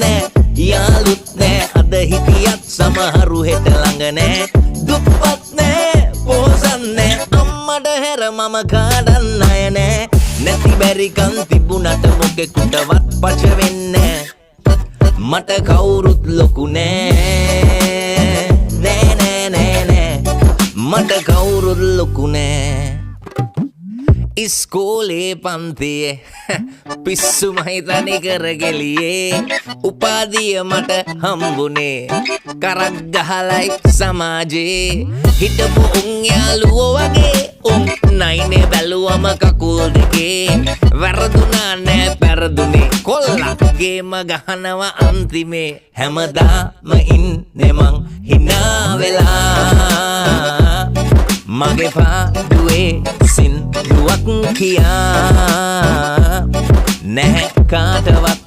නෑ යාළුත් නෑ අද හිටියත් සමහරු හෙට ළඟ නෑ දුප්පත් නෑ පොහොසත් නෑ අම්මට හැර මම කාඩන්න අය නෑ නැති බැරිකම් තිබුණට මොකෙකුටවත් පච වෙන්නේ මට කවුරුත් ලොකු නෑ නෑ නෑ නෑ නෑ මට කවුරුත් ලොකු නෑ ඉස්කෝලේ පන්තියේ පිස්සුමයි තනි කරගෙලියේ උපාධිය මට හම්බුනේ කරක් ගහලයි සමාජේ හිටපු උන් යාළුවෝ වගේ උන් නයිනේ බැලුවම කකුල් දෙකේ වැරදුනා නෑ පෙරදුනේ කොල්ලා ගේම ගහනවා අන්තිමේ හැමදාම ඉන්නේ මං hina වෙලා මගේ පාඩුවේ සින්දුවක් කියා නැහැ කාටවත්